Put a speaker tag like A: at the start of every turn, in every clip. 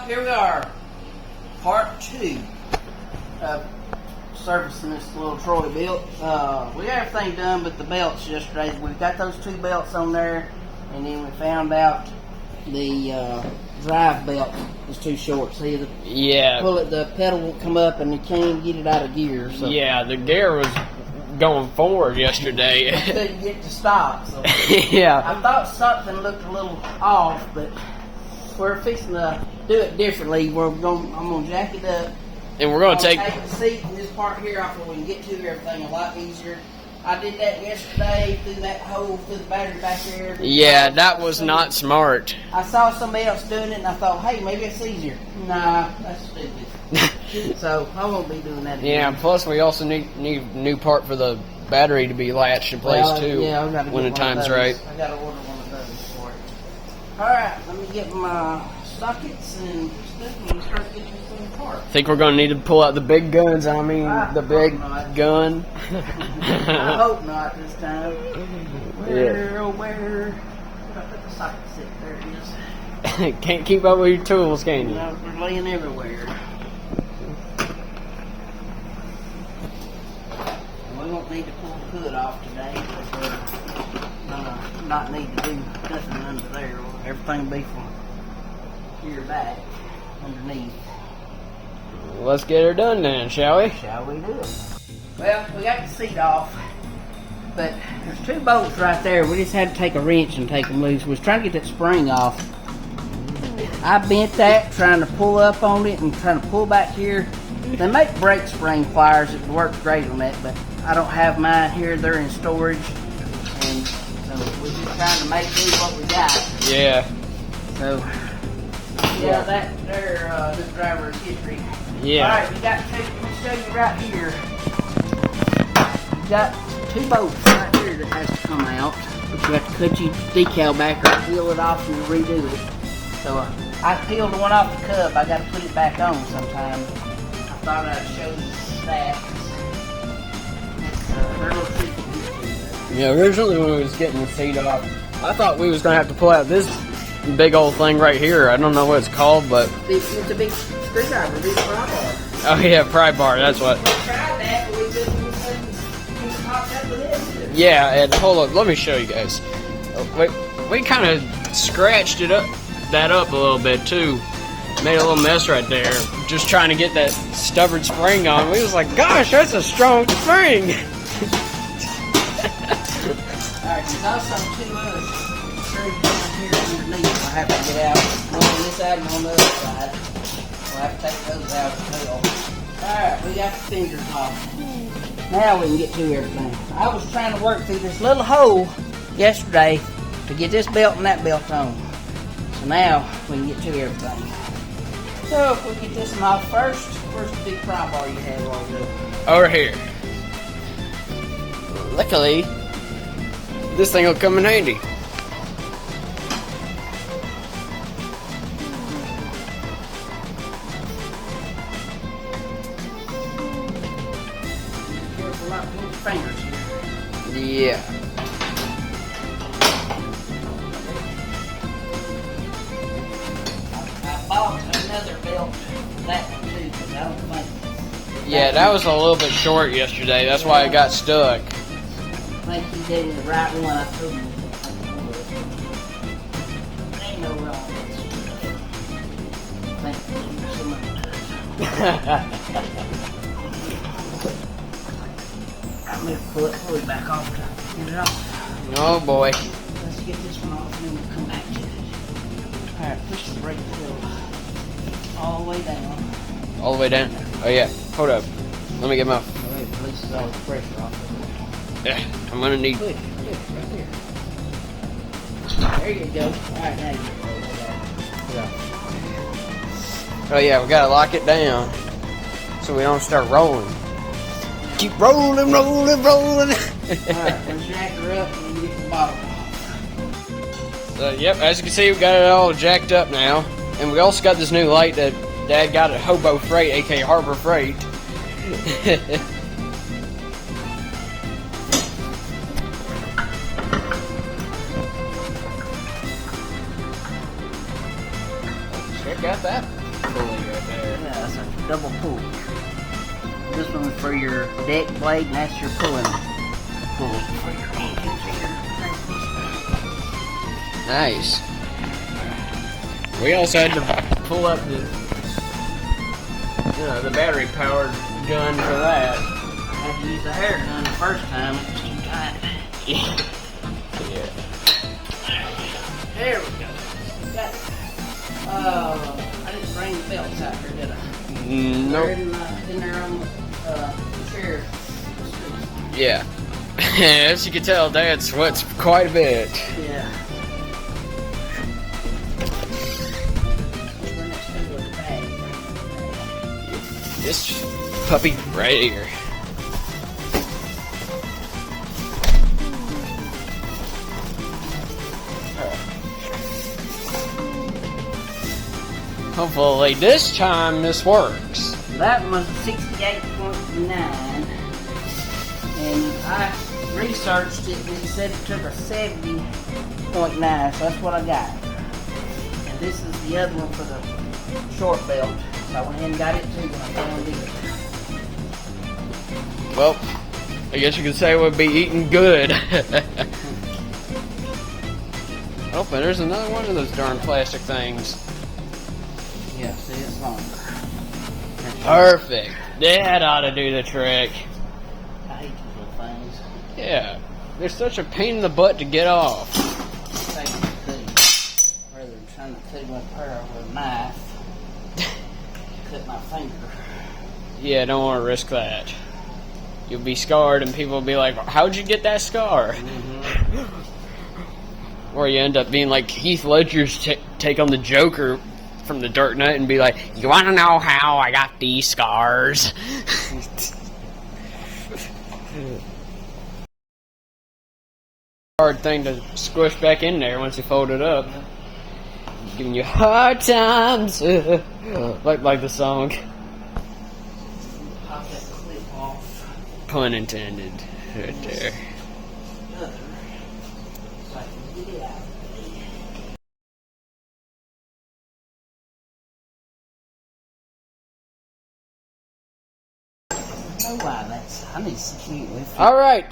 A: here we are. Part 2 of servicing this little Troy-bilt. We got everything done but the belts yesterday. We got those 2 belts on there, and then we found out the drive belt was too short. See, the pedal won't come up, and you can't get it out of gear. So.
B: Yeah, the gear was going forward yesterday.
A: Until you get to stop. So.
B: Yeah.
A: I thought something looked a little off, but we're fixing to do it differently. I'm gonna jack it up.
B: And we're gonna take
A: the seat and this part here off, so we can get to everything a lot easier. I did that yesterday through that hole, through the battery back there.
B: Yeah, that was not smart.
A: I saw somebody else doing it, and I thought, hey, maybe it's easier. Nah, that's stupid. So I won't be doing that again.
B: Yeah, plus we also need a new part for the battery to be latched in place too.
A: Yeah, I gotta
B: when the time's right.
A: I gotta order one of those for it. All right, let me get my sockets and stuff, and start getting this thing apart.
B: I think we're gonna need to pull out the big guns. The big gun.
A: I hope not this time. Where did I put the sockets in? There it is.
B: Can't keep up with your tools, can you?
A: No, they're laying everywhere. We won't need to pull the hood off today, because we're gonna not need to do nothing under there. Everything will be from here back underneath.
B: Let's get her done then, shall we?
A: Shall we do it? Well, we got the seat off, but there's 2 bolts right there. We just had to take a wrench and take them loose. We was trying to get that spring off. I bent that, trying to pull up on it and trying to pull back here. They make brake spring pliers that work great on that, but I don't have mine here. They're in storage, and so we're just trying to make do what we got.
B: Yeah.
A: So, yeah, that there, this driver's history.
B: Yeah.
A: All right, let me show you right here. You got 2 bolts right here that has to come out, but you have to cut your decal back or peel it off and redo it. So I peeled the one off the cub. I got to put it back on sometime. I thought I'd show you that. It's a little tricky.
B: Yeah, originally when we was getting the seat off, I thought we was gonna have to pull out this big old thing right here. I don't know what it's called, but
A: It's a big screwdriver, big pry bar.
B: oh yeah, pry bar. That's what.
A: We tried that, but we couldn't pop up with it.
B: Yeah, and hold on, let me show you guys. We kind of scratched that up a little bit too. Made a little mess right there, just trying to get that stubborn spring on. We was like, gosh, that's a strong spring.
A: Alright, there's also 2 other screws down here underneath. I have to get out. One on this side and on the other side. We'll have to take those out as well. Alright, we got the fingers off. Now we can get to everything. I was trying to work through this little hole yesterday to get this belt and that belt on. So now we can get to everything. So if we get this one off first, where's the big pry bar you have over there?
B: Over here. Luckily, this thing will come in handy.
A: Careful not to move your fingers here.
B: Yeah.
A: I bought another belt for that one too, because I don't think.
B: Yeah, that was a little bit short yesterday. That's why it got stuck.
A: I think you gave me the right one. I told you. Ain't no wrong. Thank you so much. I'm going to pull it back off to get it off.
B: Oh boy.
A: Let's get this one off and then we'll come back to it. Alright, push the brake pedal all the way down.
B: All the way down? Oh yeah. Hold up. Let me get my...
A: It releases all the pressure off.
B: Yeah, I'm gonna need...
A: Push, right there. There you go. Alright, now you can
B: Oh yeah, we gotta lock it down so we don't start rolling. Keep rolling, rolling, rolling.
A: Alright, let's jack her up and then get the bottom off.
B: Yep, as you can see, we got it all jacked up now. And we also got this new light that Dad got at Hobo Freight, aka Harbor Freight. Check out that. pulley right there.
A: Yeah, that's a double pulley. This one's for your deck blade, and that's your pulling pulley for your engines here.
B: Nice. We also had to pull up the battery powered gun for that.
A: I had to use the hair gun the first time. It was too tight.
B: Yeah.
A: There we go. Got it. I didn't bring the belts out here, did I?
B: Nope.
A: They're in there on the chair.
B: Yeah. As you can tell, Dad sweats quite a bit.
A: Yeah.
B: This puppy right here. Hopefully this time this works.
A: That was 68.9, and I researched it and it said it took a 70.9, so that's what I got. And this is the other one for the short belt, so I went ahead and got it too when I found it.
B: Well, I guess you could say we'll be eating good. Oh, but there's another one of those darn plastic things.
A: Yeah, see, it's longer.
B: Perfect. That ought to do the trick.
A: I hate these little things.
B: Yeah, they're such a pain in the butt to get off.
A: Rather than trying to cut my pear with a knife, cut my finger.
B: Yeah, don't want to risk that. You'll be scarred and people will be like, how'd you get that scar?
A: Mm-hmm.
B: Or you end up being like Heath Ledger's take on the Joker from The Dark Knight and be like, you want to know how I got these scars? Hard thing to squish back in there once you fold it up. Giving you hard times. like the song.
A: Pop that clip off.
B: Pun intended. Right there.
A: So I can get it out. I don't know why that's. I need some cute with it.
B: Alright.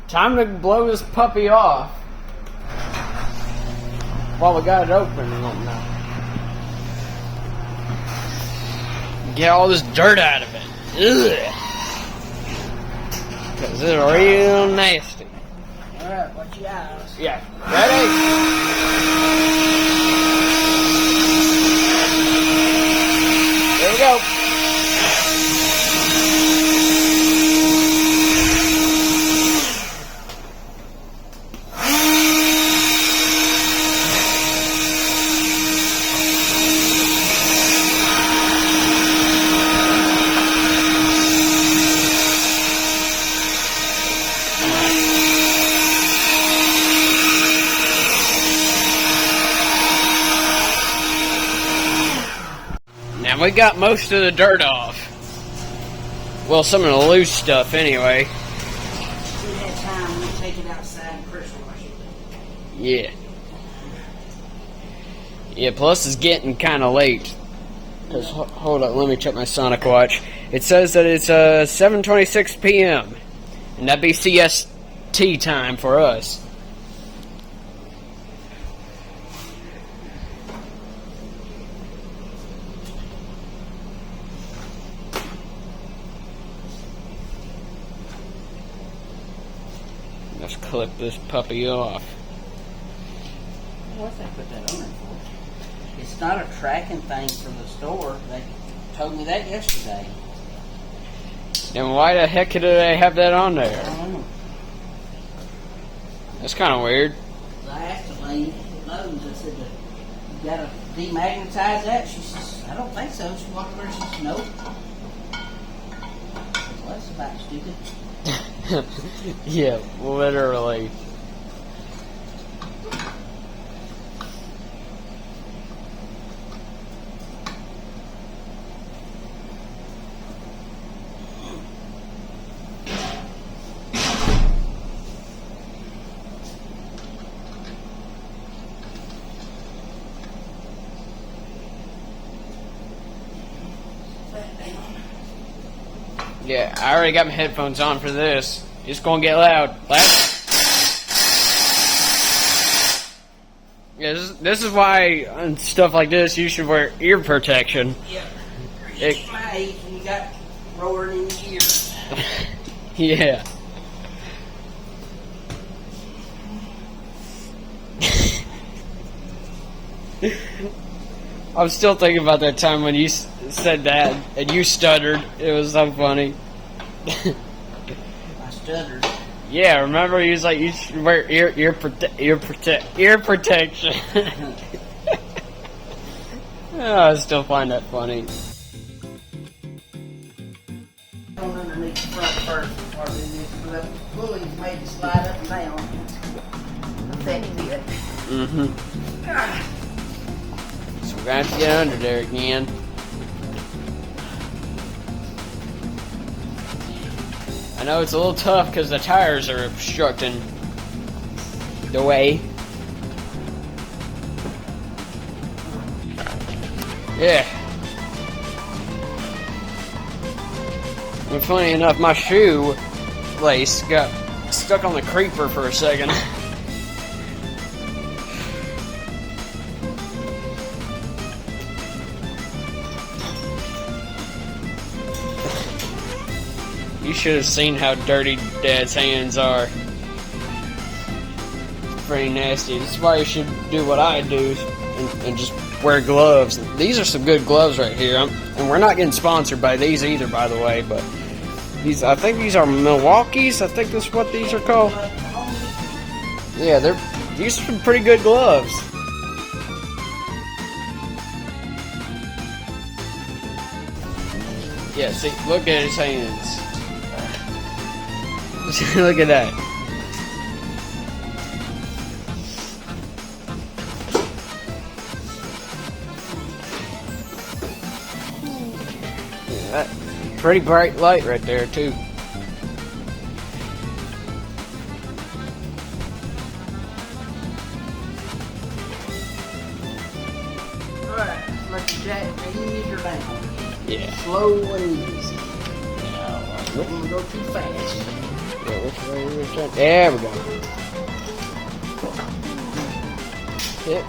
B: Time to blow this puppy off. While we got it open and whatnot. Get all this dirt out of it. Ugh. Because it's real nasty.
A: Alright, watch your eyes.
B: Yeah. Ready? There we go. Now we got most of the dirt off. Well, some of the loose stuff anyway.
A: See that time we take it outside and pressure wash it.
B: Yeah. Yeah, plus it's getting kind of late. Cause hold up, let me check my Sonic watch. It says that it's 7:26 p.m. and that'd be CST time for us. Let's clip this puppy off.
A: What's they put that on there for? It's not a tracking thing for the store. They told me that yesterday.
B: And why the heck did they have that on
A: I
B: there?
A: don't know.
B: That's kind of weird.
A: I asked the lady at Lowe's, I said, you gotta demagnetize that? She says, I don't think so. She walked over and she said, nope. Well, that's about stupid.
B: Yeah, literally. Yeah, I already got my headphones on for this. It's gonna get loud. Yeah, this is why on stuff like this you should wear ear protection.
A: Yeah. My age and you got roaring in your ears.
B: Yeah. I'm still thinking about that time when you said that and you stuttered. It was so funny.
A: I stuttered.
B: Yeah, remember he was like, you should wear ear protection. Oh, I still find that funny.
A: On underneath the front first before I do this, but the pulleys made it slide up and down. Effective.
B: Mm-hmm. So we're gonna have to get under there again. I know it's a little tough because the tires are obstructing the way. Yeah. And funny enough, my shoe lace got stuck on the creeper for a second. You should have seen how dirty Dad's hands are. It's pretty nasty. This is why you should do what I do and just wear gloves. These are some good gloves right here. And we're not getting sponsored by these either, by the way. But I think these are Milwaukee's. I think that's what these are called. Yeah, these are some pretty good gloves. Yeah, see, look at his hands. Look at that. Yeah, that pretty bright light right there too.
A: Alright, let the jack ease her down.
B: Yeah.
A: Slow and easy. Don't want to go too fast.
B: Yeah, which way are we trying? There we go. Yep.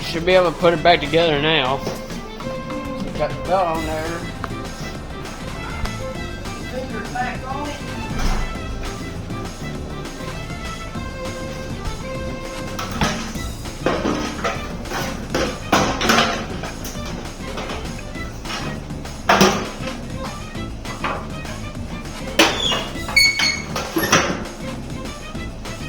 B: Should be able to put it back together now. Got the belt on there.
A: Fingers back on it.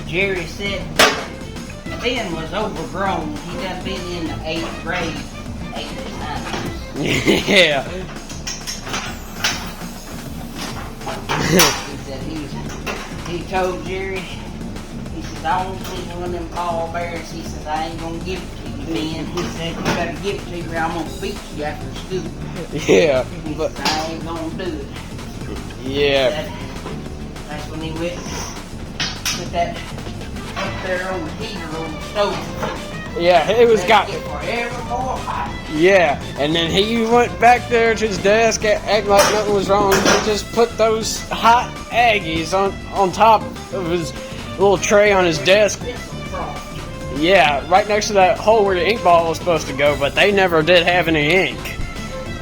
A: Jerry said Ben was overgrown. He done been in the 8th grade 8 times.
B: Yeah.
A: He said he told Jerry, he says, I won't see one of them ball bears. He says, I ain't gonna give it to you, Ben. He said, you better give it to me or I'm gonna beat you after school.
B: Yeah.
A: He
B: But
A: says, I ain't gonna do it.
B: yeah.
A: That's when he went put that up there on the heater on the stove.
B: Yeah, it was got.
A: Get forever more hot.
B: Yeah, and then he went back there to his desk, acting like nothing was wrong. He just put those hot Aggies on top of his little tray on his desk. Yeah, right next to that hole where the ink ball was supposed to go, but they never did have any ink.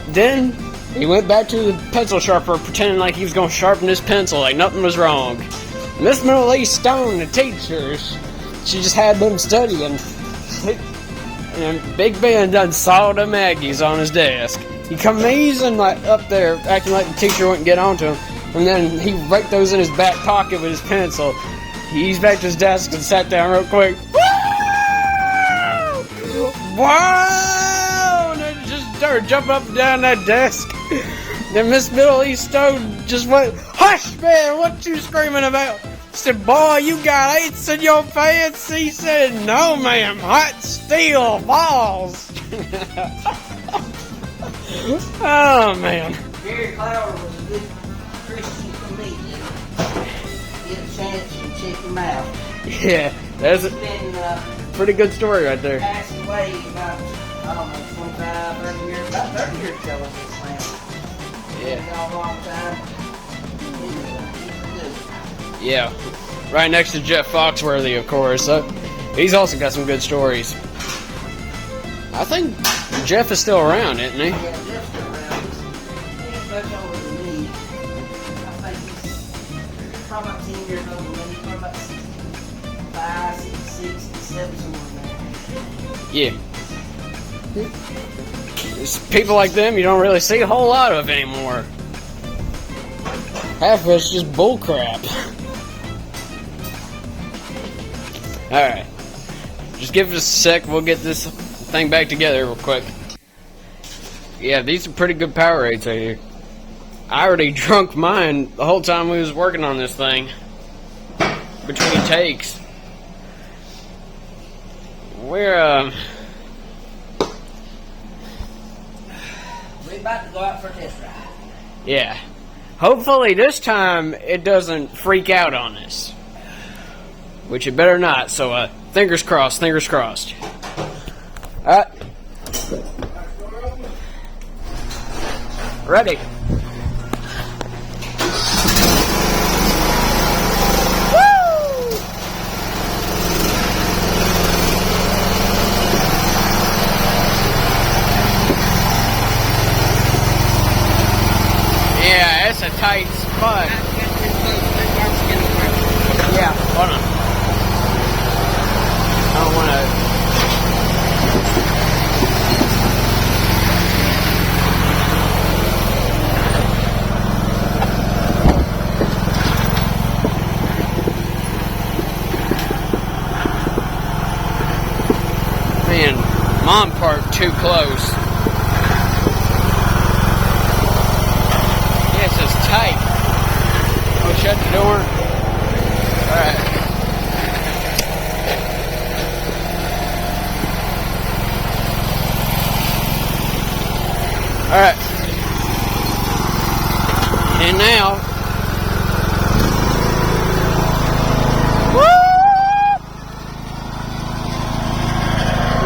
B: Then he went back to the pencil sharpener, pretending like he was going to sharpen his pencil, like nothing was wrong. Miss Millie Stone, the teacher, she just had them studying. And Big Ben done saw them Aggies on his desk. He come easing like up there, acting like the teacher wouldn't get onto him. And then he raked those in his back pocket with his pencil. He eased back to his desk and sat down real quick. Wow! And then just started jumping up and down that desk. Then Miss Middle East Stone just went, "Hush, man, what you screaming about?" He said, "Boy, you got 8s in your pants." He said, "No, ma'am, hot steel balls." Oh, man.
A: Jerry Clower was a good Christian comedian. Get a chance to check him out.
B: Yeah, that's a
A: He's been
B: pretty good story right there.
A: passed away about, I don't know, 25, 30 years, about 30 years ago in this land. Yeah. A long time. He's good.
B: Yeah. Right next to Jeff Foxworthy, of course. He's also got some good stories. I think Jeff is still around, isn't he?
A: Yeah, Jeff's still around. He's much older than me. I think he's probably about 10 years older than me. He's probably about 65, 66, 67, somewhere in there.
B: Yeah. It's people like them you don't really see a whole lot of anymore. Half of it's just bull crap. Alright. Just give us a sec, we'll get this thing back together real quick. Yeah, these are pretty good power rates right here. I already drunk mine the whole time we was working on this thing. Between takes. We're
A: about to go out for a test ride.
B: Yeah. Hopefully this time it doesn't freak out on us. Which it better not, so fingers crossed, fingers crossed. Alright. Ready. Yeah, it's a tight spot. Yeah, hold on. I don't want to. Man, Mom parked too close. Yes, it's tight. Oh, shut the door. Alright. Alright. And now. Woo!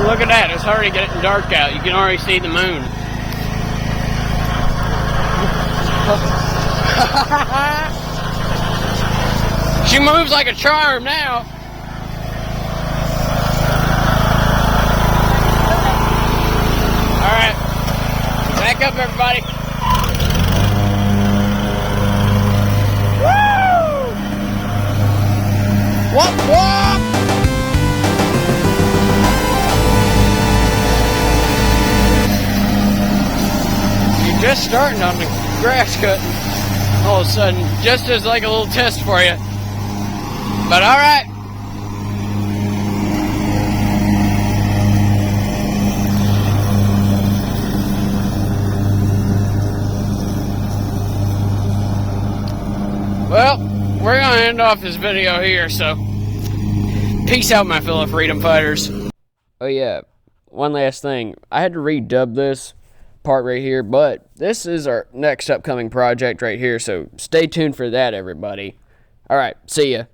B: Look at that. It's already getting dark out. You can already see the moon. She moves like a charm now. Alright. Back up, everybody. Woo! Whoop, whoop! You're just starting on the grass cutting. All of a sudden, just as like a little test for you. But alright. Well, we're gonna end off this video here, so peace out, my fellow freedom fighters. Oh yeah, one last thing. I had to redub this part right here, but this is our next upcoming project right here, so stay tuned for that, everybody. Alright, see ya.